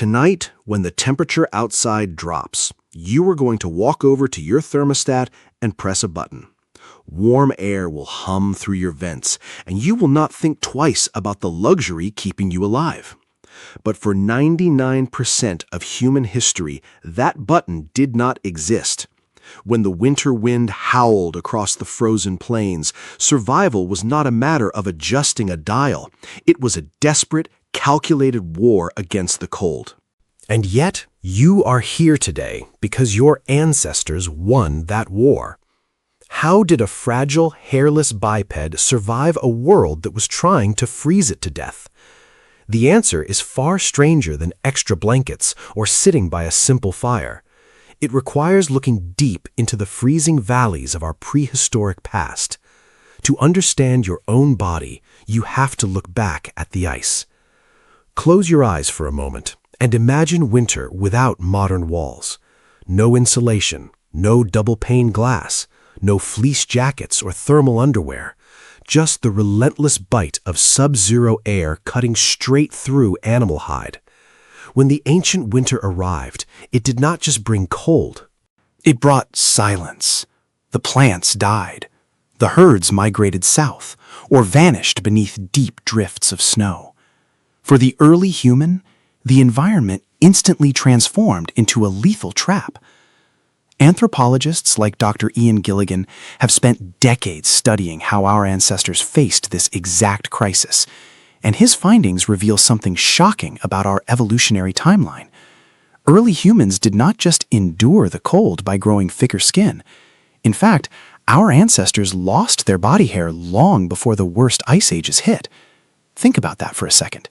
Tonight, when the temperature outside drops, you are going to walk over to your thermostat and press a button. Warm air will hum through your vents, and you will not think twice about the luxury keeping you alive. But for 99% of human history, that button did not exist. When the winter wind howled across the frozen plains, survival was not a matter of adjusting a dial. It was a desperate, calculated war against the cold. And yet, you are here today because your ancestors won that war. How did a fragile, hairless biped survive a world that was trying to freeze it to death? The answer is far stranger than extra blankets or sitting by a simple fire. It requires looking deep into the freezing valleys of our prehistoric past. To understand your own body, you have to look back at the ice. Close your eyes for a moment and imagine winter without modern walls. No insulation, no double-pane glass, no fleece jackets or thermal underwear. Just the relentless bite of sub-zero air cutting straight through animal hide. When the ancient winter arrived, it did not just bring cold. It brought silence. The plants died. The herds migrated south or vanished beneath deep drifts of snow. For the early human, the environment instantly transformed into a lethal trap. Anthropologists like Dr. Ian Gilligan have spent decades studying how our ancestors faced this exact crisis, and his findings reveal something shocking about our evolutionary timeline. Early humans did not just endure the cold by growing thicker skin. In fact, our ancestors lost their body hair long before the worst ice ages hit. Think about that for a second.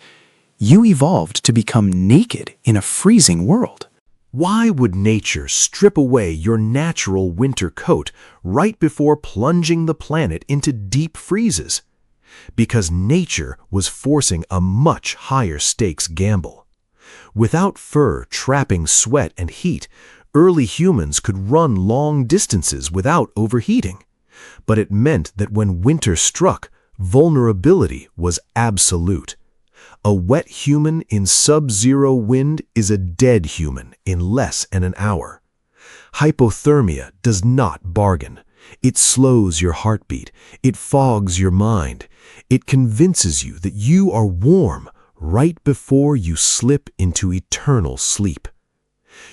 You evolved to become naked in a freezing world. Why would nature strip away your natural winter coat right before plunging the planet into deep freezes? Because nature was forcing a much higher stakes gamble. Without fur trapping sweat and heat, early humans could run long distances without overheating. But it meant that when winter struck, vulnerability was absolute. A wet human in sub-zero wind is a dead human in less than an hour. Hypothermia does not bargain. It slows your heartbeat. It fogs your mind. It convinces you that you are warm right before you slip into eternal sleep.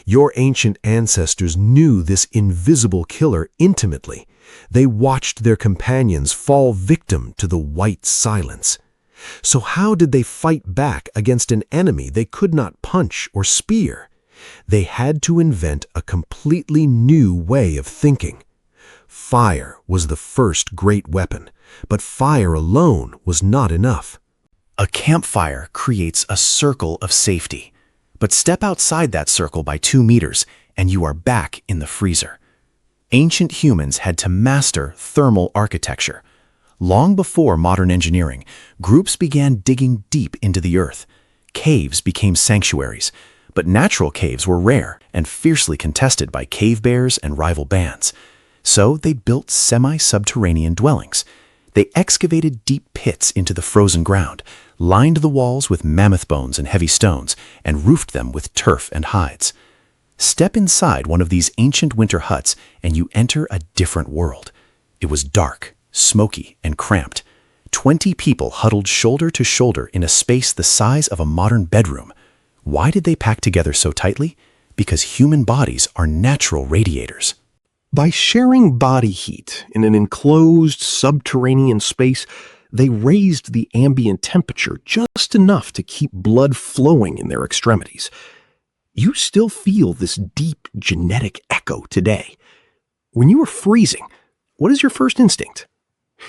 Your ancient ancestors knew this invisible killer intimately. They watched their companions fall victim to the white silence. So how did they fight back against an enemy they could not punch or spear? They had to invent a completely new way of thinking. Fire was the first great weapon, but fire alone was not enough. A campfire creates a circle of safety, but step outside that circle by 2 meters and you are back in the freezer. Ancient humans had to master thermal architecture. Long before modern engineering, groups began digging deep into the earth. Caves became sanctuaries, but natural caves were rare and fiercely contested by cave bears and rival bands. So they built semi-subterranean dwellings. They excavated deep pits into the frozen ground, lined the walls with mammoth bones and heavy stones, and roofed them with turf and hides. Step inside one of these ancient winter huts and you enter a different world. It was dark, smoky, and cramped. 20 people huddled shoulder to shoulder in a space the size of a modern bedroom. Why did they pack together so tightly? Because human bodies are natural radiators. By sharing body heat in an enclosed subterranean space, they raised the ambient temperature just enough to keep blood flowing in their extremities. You still feel this deep genetic echo today. When you are freezing, what is your first instinct?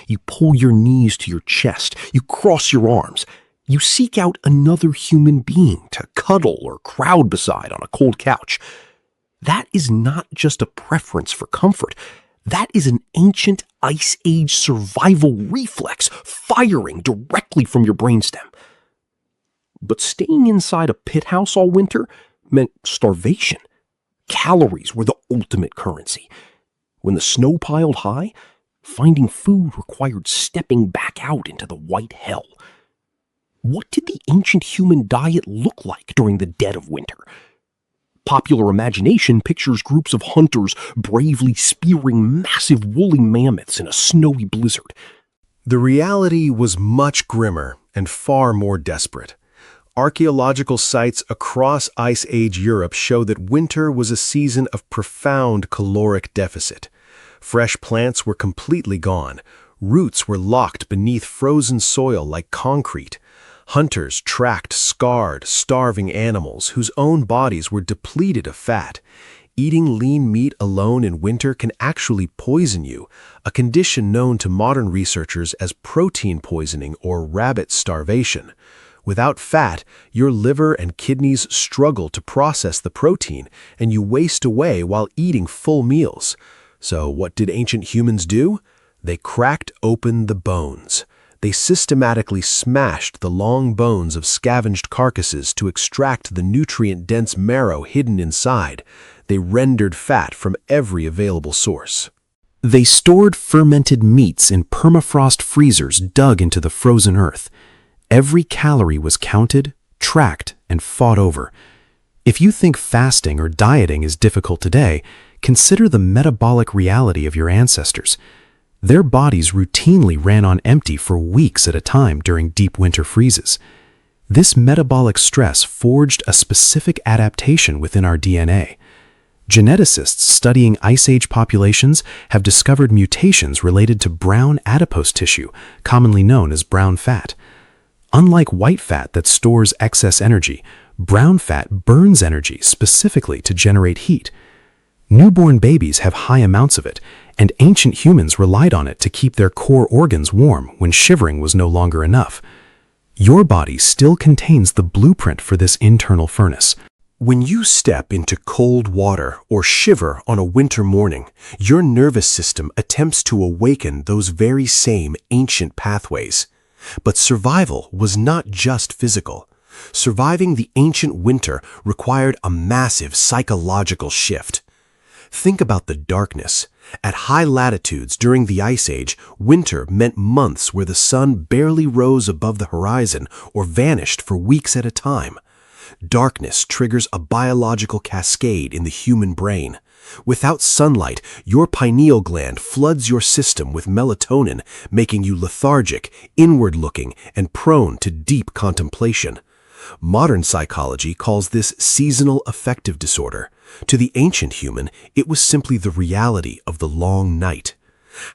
You pull your knees to your chest, you cross your arms, you seek out another human being to cuddle or crowd beside on a cold couch. That is not just a preference for comfort. That is an ancient Ice Age survival reflex firing directly from your brainstem. But staying inside a pit house all winter meant starvation. Calories were the ultimate currency. When the snow piled high, finding food required stepping back out into the white hell. What did the ancient human diet look like during the dead of winter? Popular imagination pictures groups of hunters bravely spearing massive woolly mammoths in a snowy blizzard. The reality was much grimmer and far more desperate. Archaeological sites across Ice Age Europe show that winter was a season of profound caloric deficit. Fresh plants were completely gone. Roots were locked beneath frozen soil like concrete. Hunters tracked scarred, starving animals whose own bodies were depleted of fat. Eating lean meat alone in winter can actually poison you, a condition known to modern researchers as protein poisoning or rabbit starvation. Without fat, your liver and kidneys struggle to process the protein, and you waste away while eating full meals. So what did ancient humans do? They cracked open the bones. They systematically smashed the long bones of scavenged carcasses to extract the nutrient-dense marrow hidden inside. They rendered fat from every available source. They stored fermented meats in permafrost freezers dug into the frozen earth. Every calorie was counted, tracked, and fought over. If you think fasting or dieting is difficult today, consider the metabolic reality of your ancestors. Their bodies routinely ran on empty for weeks at a time during deep winter freezes. This metabolic stress forged a specific adaptation within our DNA. Geneticists studying Ice Age populations have discovered mutations related to brown adipose tissue, commonly known as brown fat. Unlike white fat that stores excess energy, brown fat burns energy specifically to generate heat. Newborn babies have high amounts of it, and ancient humans relied on it to keep their core organs warm when shivering was no longer enough. Your body still contains the blueprint for this internal furnace. When you step into cold water or shiver on a winter morning, your nervous system attempts to awaken those very same ancient pathways. But survival was not just physical. Surviving the ancient winter required a massive psychological shift. Think about the darkness. At high latitudes during the Ice Age, winter meant months where the sun barely rose above the horizon or vanished for weeks at a time. Darkness triggers a biological cascade in the human brain. Without sunlight, your pineal gland floods your system with melatonin, making you lethargic, inward-looking, and prone to deep contemplation. Modern psychology calls this seasonal affective disorder. To the ancient human, it was simply the reality of the long night.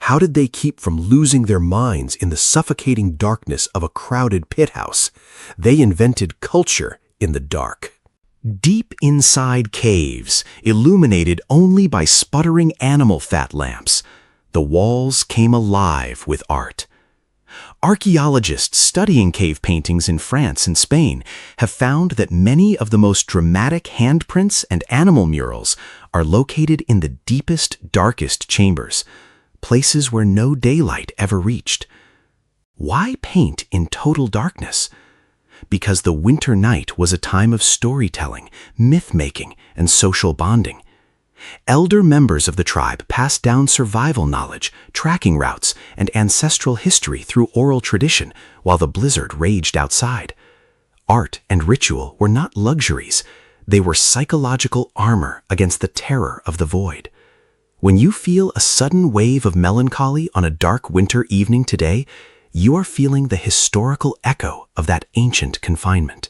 How did they keep from losing their minds in the suffocating darkness of a crowded pit house? They invented culture in the dark. Deep inside caves, illuminated only by sputtering animal fat lamps, the walls came alive with art. Archaeologists studying cave paintings in France and Spain have found that many of the most dramatic handprints and animal murals are located in the deepest, darkest chambers, places where no daylight ever reached. Why paint in total darkness? Because the winter night was a time of storytelling, myth-making, and social bonding. Elder members of the tribe passed down survival knowledge, tracking routes, and ancestral history through oral tradition while the blizzard raged outside. Art and ritual were not luxuries. They were psychological armor against the terror of the void. When you feel a sudden wave of melancholy on a dark winter evening today, you are feeling the historical echo of that ancient confinement.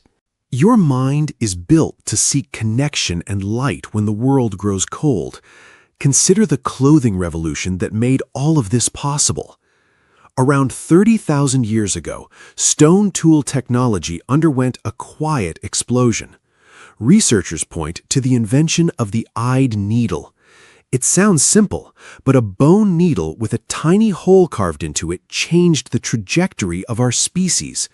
Your mind is built to seek connection and light when the world grows cold. Consider the clothing revolution that made all of this possible. Around 30,000 years ago, stone tool technology underwent a quiet explosion. Researchers point to the invention of the eyed needle. It sounds simple, but a bone needle with a tiny hole carved into it changed the trajectory of our species.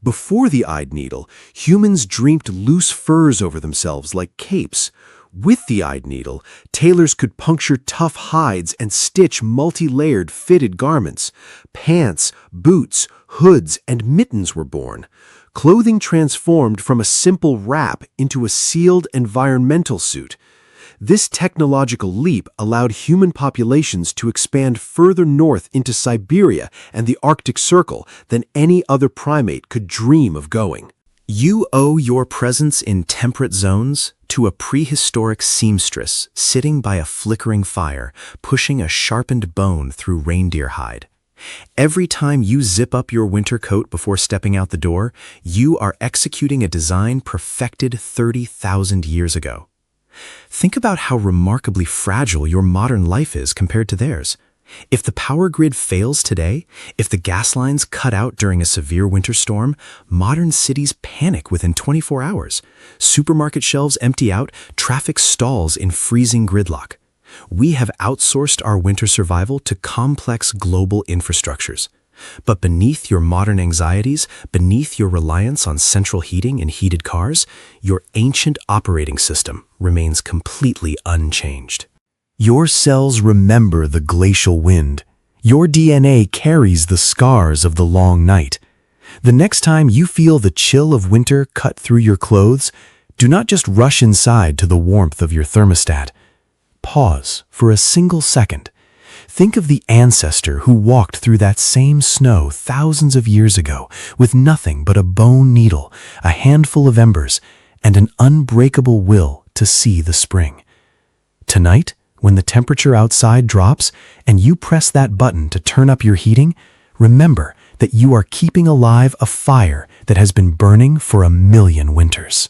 Before the eyed needle, humans draped loose furs over themselves like capes. With the eyed needle, tailors could puncture tough hides and stitch multi-layered fitted garments. Pants, boots, hoods, and mittens were born. Clothing transformed from a simple wrap into a sealed environmental suit. This technological leap allowed human populations to expand further north into Siberia and the Arctic Circle than any other primate could dream of going. You owe your presence in temperate zones to a prehistoric seamstress sitting by a flickering fire, pushing a sharpened bone through reindeer hide. Every time you zip up your winter coat before stepping out the door, you are executing a design perfected 30,000 years ago. Think about how remarkably fragile your modern life is compared to theirs. If the power grid fails today, if the gas lines cut out during a severe winter storm, modern cities panic within 24 hours. Supermarket shelves empty out, traffic stalls in freezing gridlock. We have outsourced our winter survival to complex global infrastructures. But beneath your modern anxieties, beneath your reliance on central heating and heated cars, your ancient operating system remains completely unchanged. Your cells remember the glacial wind. Your DNA carries the scars of the long night. The next time you feel the chill of winter cut through your clothes, do not just rush inside to the warmth of your thermostat. Pause for a single second. Think of the ancestor who walked through that same snow thousands of years ago with nothing but a bone needle, a handful of embers, and an unbreakable will to see the spring. Tonight, when the temperature outside drops and you press that button to turn up your heating, remember that you are keeping alive a fire that has been burning for 1,000,000 winters.